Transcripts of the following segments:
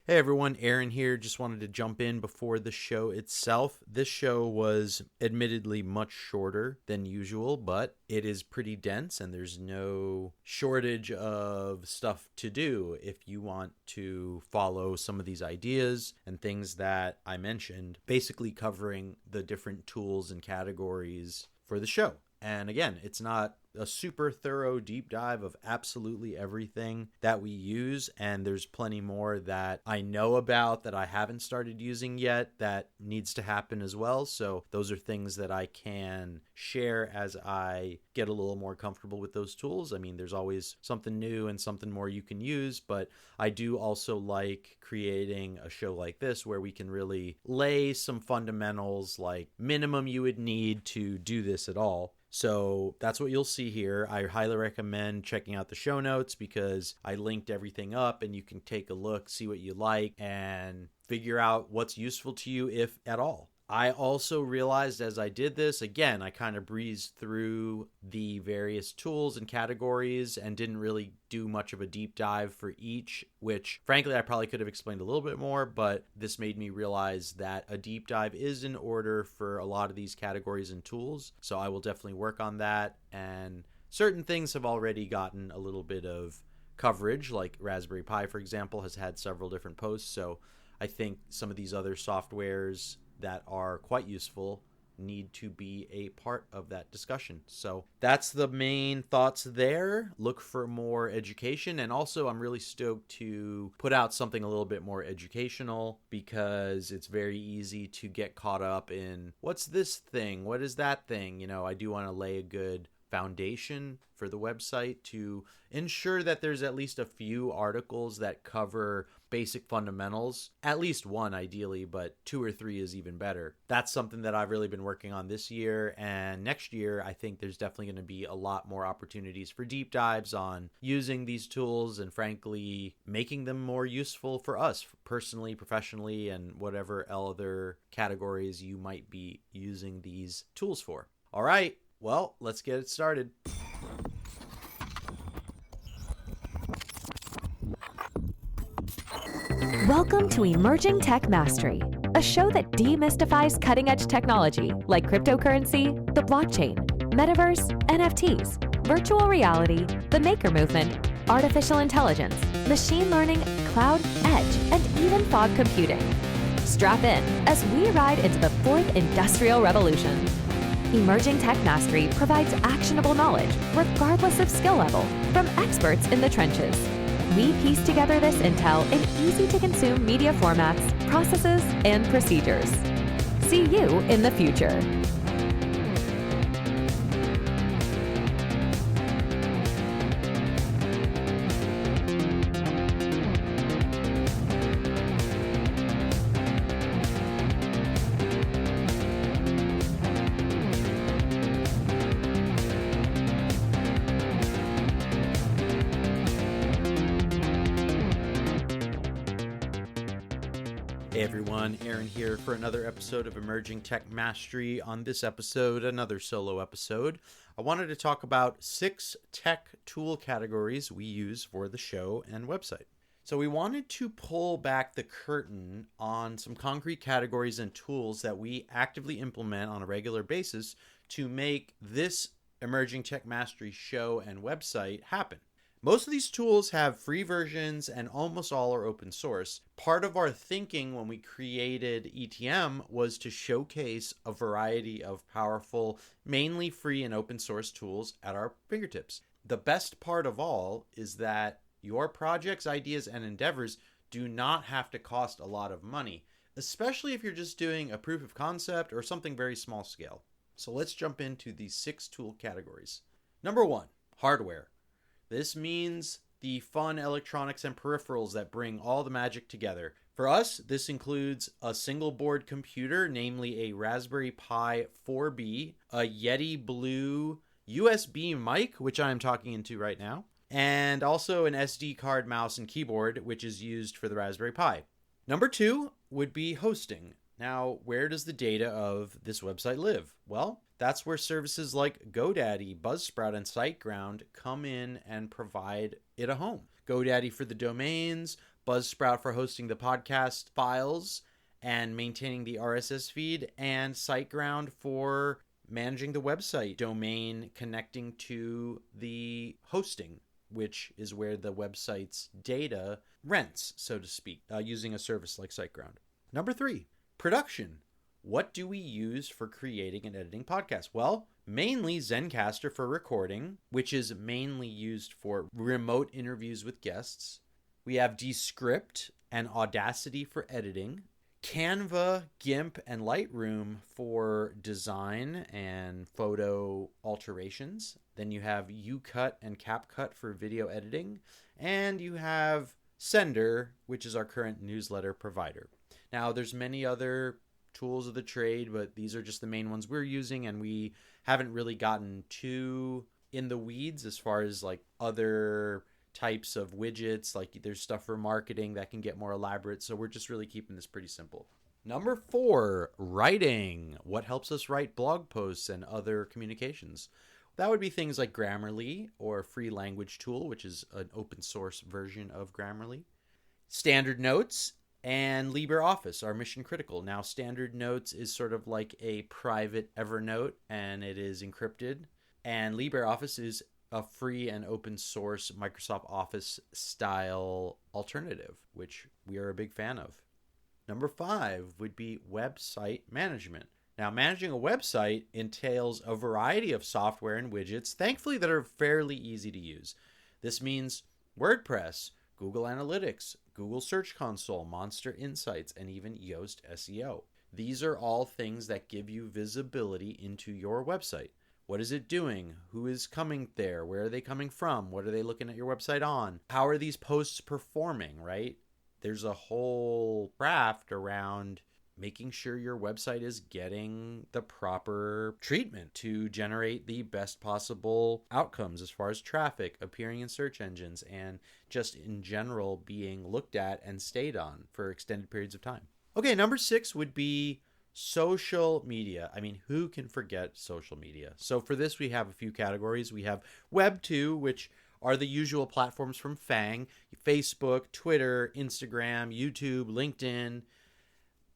Hey everyone, Aaron here. Just wanted to jump in before the show itself. This show was admittedly much shorter than usual, but it is pretty dense and there's no shortage of stuff to do if you want to follow some of these ideas and things that I mentioned, basically covering the different tools and categories for the show. And again, it's not a super thorough deep dive of absolutely everything that we use, and there's plenty more that I know about that I haven't started using yet that needs to happen as well. So those are things that I can share as I get a little more comfortable with those tools. I mean, there's always something new and something more you can use, but I do also like creating a show like this where we can really lay some fundamentals, like minimum you would need to do this at all. So that's what you'll see here. I highly recommend checking out the show notes because I linked everything up and you can take a look, see what you like, and figure out what's useful to you, if at all. I also realized as I did this, again, I kind of breezed through the various tools and categories and didn't really do much of a deep dive for each, which frankly, I probably could have explained a little bit more, but this made me realize that a deep dive is in order for a lot of these categories and tools. So I will definitely work on that. And certain things have already gotten a little bit of coverage, like Raspberry Pi, for example, has had several different posts. So I think some of these other softwares that are quite useful need to be a part of that discussion. So that's the main thoughts there. Look for more education. And also, I'm really stoked to put out something a little bit more educational because it's very easy to get caught up in what's this thing? What is that thing? You know, I do want to lay a good foundation for the website to ensure that there's at least a few articles that cover basic fundamentals, at least one ideally, but 2 or 3 is even better. That's something that I've really been working on this year, and next year I think there's definitely going to be a lot more opportunities for deep dives on using these tools and frankly making them more useful for us personally, professionally, and whatever other categories you might be using these tools for. All right, well, let's get it started. Welcome to Emerging Tech Mastery, a show that demystifies cutting-edge technology like cryptocurrency, the blockchain, metaverse, NFTs, virtual reality, the maker movement, artificial intelligence, machine learning, cloud, edge, and even fog computing. Strap in as we ride into the 4th Industrial Revolution. Emerging Tech Mastery provides actionable knowledge, regardless of skill level, from experts in the trenches. We piece together this intel in easy-to-consume media formats, processes, and procedures. See you in the future. Hey everyone, Aaron here for another episode of Emerging Tech Mastery. On this episode, another solo episode, I wanted to talk about 6 tech tool categories we use for the show and website. So we wanted to pull back the curtain on some concrete categories and tools that we actively implement on a regular basis to make this Emerging Tech Mastery show and website happen. Most of these tools have free versions and almost all are open source. Part of our thinking when we created ETM was to showcase a variety of powerful, mainly free and open source tools at our fingertips. The best part of all is that your projects, ideas, and endeavors do not have to cost a lot of money, especially if you're just doing a proof of concept or something very small scale. So let's jump into these 6 tool categories. Number 1, hardware. This means the fun electronics and peripherals that bring all the magic together. For us, this includes a single board computer, namely a Raspberry Pi 4B, a Yeti Blue USB Mic, which I am talking into right now, and also an SD card, mouse, and keyboard, which is used for the Raspberry Pi. Number 2 would be hosting. Now, where does the data of this website live? Well, that's where services like GoDaddy, Buzzsprout, and SiteGround come in and provide it a home. GoDaddy for the domains, Buzzsprout for hosting the podcast files and maintaining the RSS feed, and SiteGround for managing the website domain connecting to the hosting, which is where the website's data rents, so to speak, using a service like SiteGround. Number 3, production. What do we use for creating and editing podcasts? Well, mainly Zencastr for recording, which is mainly used for remote interviews with guests. We have Descript and Audacity for editing. Canva, GIMP, and Lightroom for design and photo alterations. Then you have YouCut and Capcut for video editing. And you have Sender, which is our current newsletter provider. Now, there's many other tools of the trade, but these are just the main ones we're using, and we haven't really gotten too in the weeds as far as like other types of widgets. Like there's stuff for marketing that can get more elaborate, so we're just really keeping this pretty simple. Number 4, writing. What helps us write blog posts and other communications? That would be things like Grammarly or Free Language Tool, which is an open source version of Grammarly. Standard Notes and LibreOffice are mission critical. Now, Standard Notes is sort of like a private Evernote, and it is encrypted. And LibreOffice is a free and open source Microsoft Office style alternative, which we are a big fan of. Number 5 would be website management. Now, managing a website entails a variety of software and widgets, thankfully, that are fairly easy to use. This means WordPress, Google Analytics, Google Search Console, Monster Insights, and even Yoast SEO. These are all things that give you visibility into your website. What is it doing? Who is coming there? Where are they coming from? What are they looking at your website on? How are these posts performing, right? There's a whole craft around making sure your website is getting the proper treatment to generate the best possible outcomes as far as traffic, appearing in search engines, and just in general being looked at and stayed on for extended periods of time. Okay, number 6 would be social media. I mean, who can forget social media? So for this, we have a few categories. We have Web 2, which are the usual platforms from FANG, Facebook, Twitter, Instagram, YouTube, LinkedIn.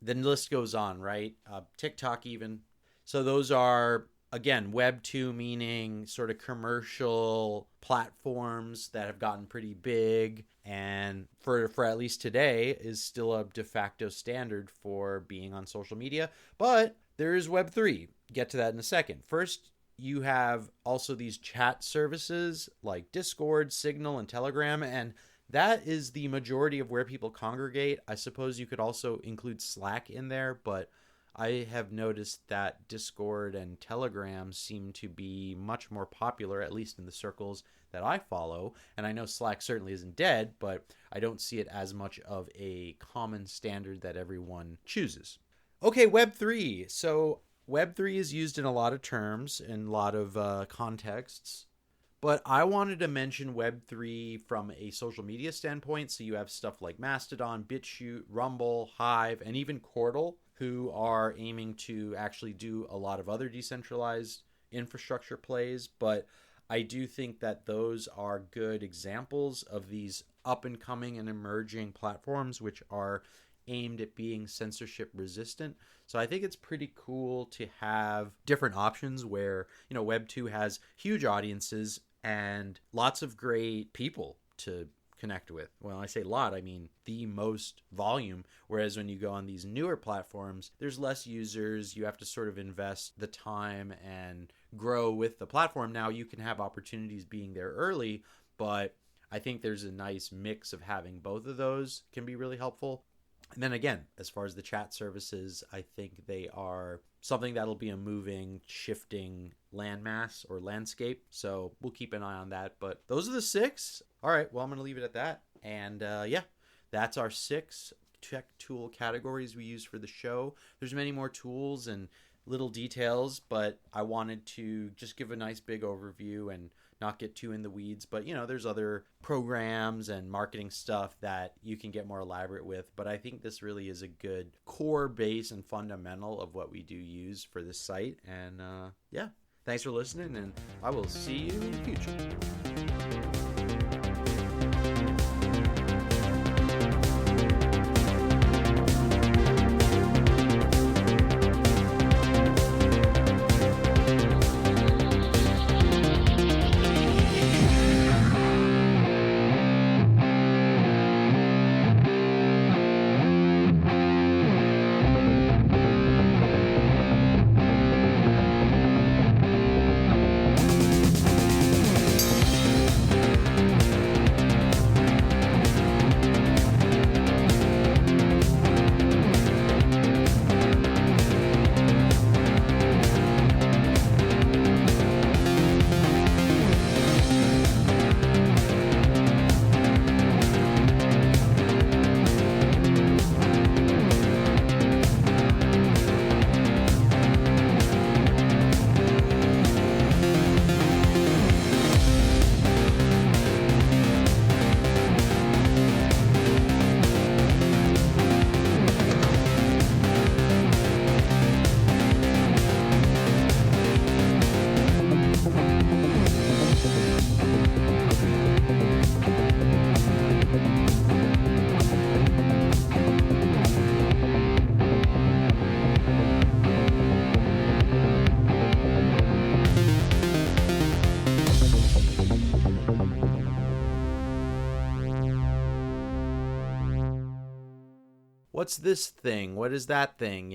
The list goes on, right? TikTok even. So those are, again, Web 2 meaning sort of commercial platforms that have gotten pretty big, and for at least today is still a de facto standard for being on social media. But there is Web 3. Get to that in a second. First, you have also these chat services like Discord, Signal, and Telegram, and that is the majority of where people congregate. I suppose you could also include Slack in there, but I have noticed that Discord and Telegram seem to be much more popular, at least in the circles that I follow. And I know Slack certainly isn't dead, but I don't see it as much of a common standard that everyone chooses. Okay, Web 3. So Web 3 is used in a lot of terms, in a lot of contexts. But I wanted to mention Web 3 from a social media standpoint. So you have stuff like Mastodon, BitChute, Rumble, Hive, and even Chordle, who are aiming to actually do a lot of other decentralized infrastructure plays. But I do think that those are good examples of these up and coming and emerging platforms which are aimed at being censorship resistant. So I think it's pretty cool to have different options where, you know, Web 2 has huge audiences and lots of great people to connect with. Well, I say a lot, I mean the most volume. Whereas when you go on these newer platforms, there's less users. You have to sort of invest the time and grow with the platform. Now you can have opportunities being there early, but I think there's a nice mix of having both of those can be really helpful. And then again, as far as the chat services, I think they are something that'll be a moving, shifting landmass or landscape. So we'll keep an eye on that. But those are the 6. All right, well, I'm going to leave it at that. And yeah, that's our 6 tech tool categories we use for the show. There's many more tools and little details, but I wanted to just give a nice big overview and not get too in the weeds. But, you know, there's other programs and marketing stuff that you can get more elaborate with. But I think this really is a good core base and fundamental of what we do use for this site. And yeah, thanks for listening, and I will see you in the future. what's this thing? What is that thing?